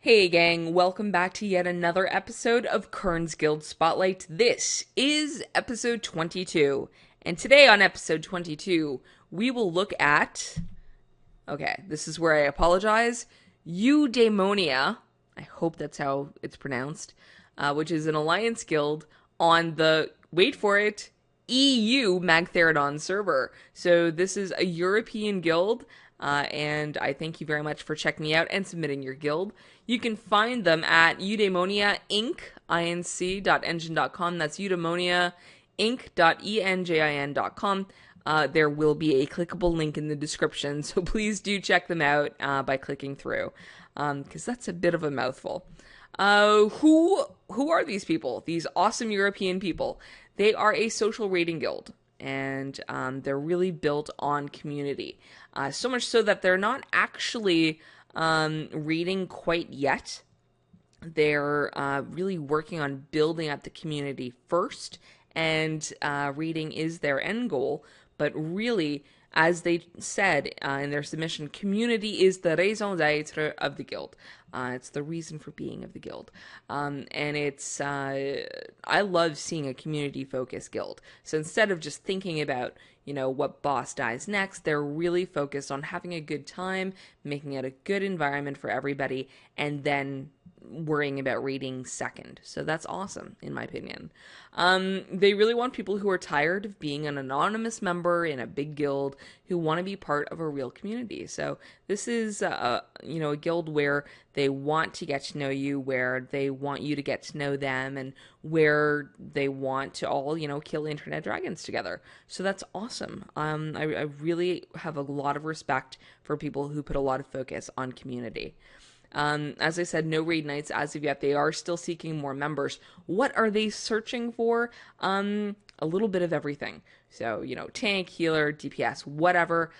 Hey gang, welcome back to yet another episode of Kurn's Guild Spotlight. This is episode 22. And today on episode 22, we will look at... Okay, this is where I apologize. Eudaimonia, I hope that's how it's pronounced, which is an alliance guild on the, wait for it, EU Magtheridon server. So this is a European guild, and I thank you very much for checking me out and submitting your guild. You can find them at Eudaimonia Inc.engine.com. That's Eudaimonia Inc.enjin.com. There will be a clickable link in the description, so please do check them out by clicking through, because that's a bit of a mouthful. Who are these people? These awesome European people. They are a social raiding guild, and they're really built on community. So much so that they're not actually raiding quite yet. They're really working on building up the community first, and raiding is their end goal. But really, as they said in their submission, community is the raison d'être of the guild. It's the reason for being of the guild. And it's, I love seeing a community-focused guild. So instead of just thinking about, what boss dies next, they're really focused on having a good time, making it a good environment for everybody, and then worrying about raiding second. So that's awesome, in my opinion. They really want people who are tired of being an anonymous member in a big guild who want to be part of a real community. So this is, a guild where they want to get to know you, where they want you to get to know them, and where they want to all, kill internet dragons together. So that's awesome. I really have a lot of respect for people who put a lot of focus on community. As I said, no raid nights as of yet. They are still seeking more members. What are they searching for? A little bit of everything. So, tank, healer, DPS, whatever.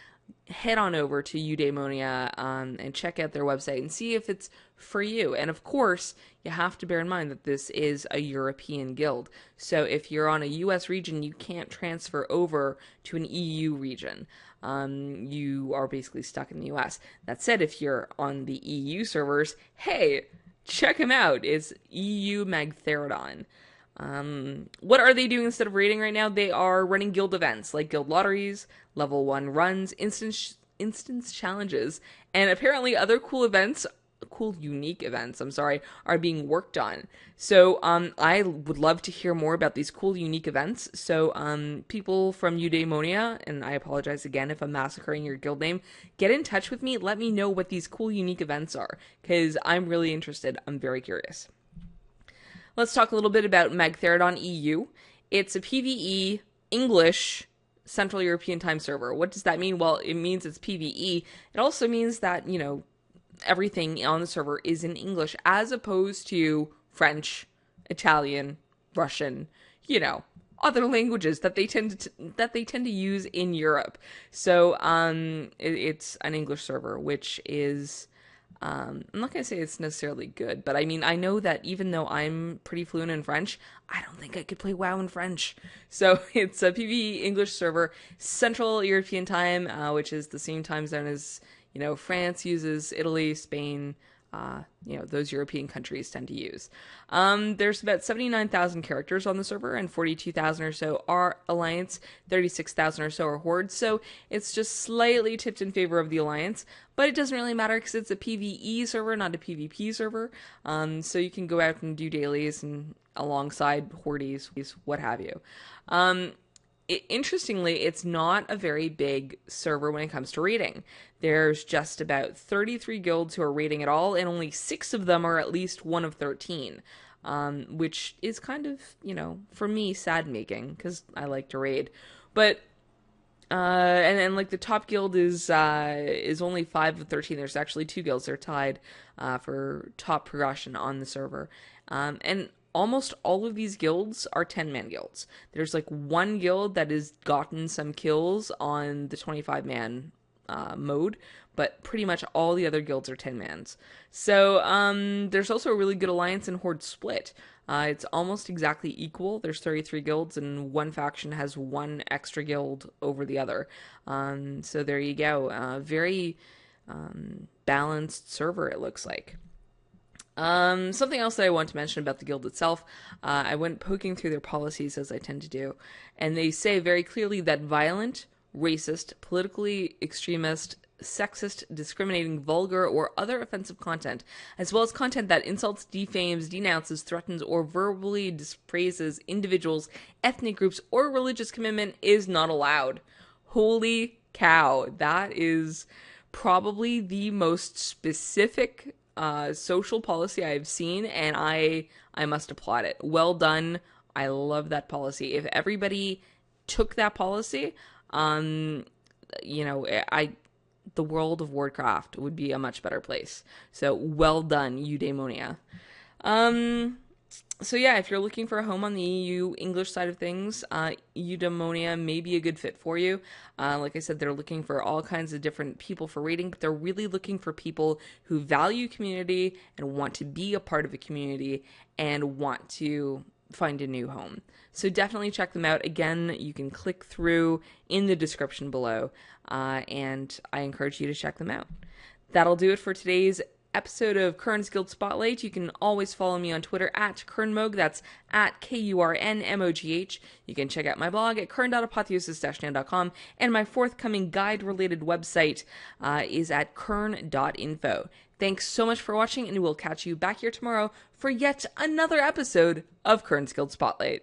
Head on over to Eudaimonia and check out their website and see if it's for you. And of course, you have to bear in mind that this is a European guild. So if you're on a US region, you can't transfer over to an EU region. You are basically stuck in the US. That said, if you're on the EU servers, hey, check them out. It's EU Magtheridon. What are they doing instead of raiding right now? They are running guild events like guild lotteries, level 1 runs, instance challenges, and apparently other unique events, are being worked on. So, I would love to hear more about these cool, unique events. So, people from Eudaimonia, and I apologize again if I'm massacring your guild name, get in touch with me. Let me know what these cool, unique events are, because I'm really interested. I'm very curious. Let's talk a little bit about Magtheridon EU. It's a PvE English Central European Time server. What does that mean? Well, it means it's PvE. It also means that, everything on the server is in English as opposed to French, Italian, Russian, other languages that they tend to use in Europe. So it's an English server, which is I'm not going to say it's necessarily good, but I mean, I know that even though I'm pretty fluent in French, I don't think I could play WoW in French. So it's a PvE English server, Central European Time, which is the same time zone as, France uses, Italy, Spain, those European countries tend to use. There's about 79,000 characters on the server, and 42,000 or so are Alliance, 36,000 or so are Horde, so it's just slightly tipped in favor of the Alliance, but it doesn't really matter because it's a PvE server, not a PvP server, so you can go out and do dailies and alongside Hordes, what have you. Interestingly, it's not a very big server when it comes to raiding. There's just about 33 guilds who are raiding at all, and only 6 of them are at least one of 13, which is kind of, for me, sad-making, because I like to raid. But, and like, the top guild is only 5 of 13. There's actually 2 guilds that are tied for top progression on the server. And almost all of these guilds are 10-man guilds. There's like one guild that has gotten some kills on the 25-man mode, but pretty much all the other guilds are 10-mans. So there's also a really good Alliance and Horde split. It's almost exactly equal. There's 33 guilds, and one faction has one extra guild over the other. So there you go. Very balanced server, it looks like. Something else that I want to mention about the guild itself, I went poking through their policies as I tend to do, and they say very clearly that violent, racist, politically extremist, sexist, discriminating, vulgar, or other offensive content, as well as content that insults, defames, denounces, threatens, or verbally dispraises individuals, ethnic groups, or religious commitment is not allowed. Holy cow, that is probably the most specific social policy I've seen, and I must applaud it. Well done. I love that policy. If everybody took that policy, you know, the world of Warcraft would be a much better place. So well done, Eudaimonia. So yeah, if you're looking for a home on the EU English side of things, Eudaimonia may be a good fit for you. Like I said, they're looking for all kinds of different people for raiding, but they're really looking for people who value community and want to be a part of a community and want to find a new home. So definitely check them out. Again, you can click through in the description below, and I encourage you to check them out. That'll do it for today's episode of Kurn's Guild Spotlight. You can always follow me on Twitter at kurnmogh. That's at KURNMOGH. You can check out my blog at kern.apotheosis-now.com, and my forthcoming guide-related website is at kurn.info. Thanks so much for watching, and we'll catch you back here tomorrow for yet another episode of Kurn's Guild Spotlight.